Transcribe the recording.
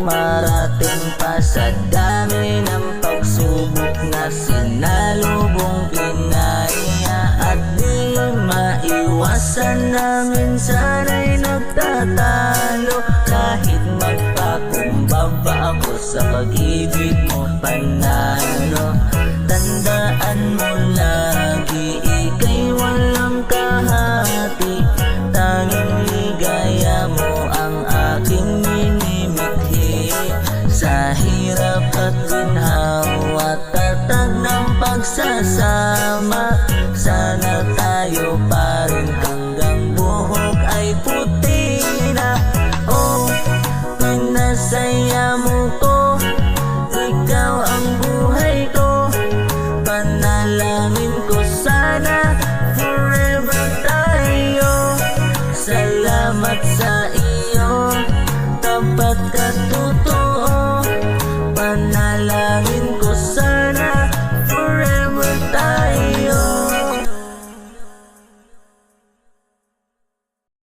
marating pa sa dami ng pagsubok na sinalubong kinaiya. At di maiwasan na minsan ay nagtatalo, kahit magpakumbaba ako sa pag-ibig mo panalo. Tandaan mo lagi, ika'y walang kahati, tanging ligaya mo ang aking minimithi. Sa hirap at ginhawa, tatag ng pagsasama, sana tayo pa rin hanggang buhok ay puti na. Oh, pinasaya mo ko, ikaw ang buhay ko, panalangin ko sana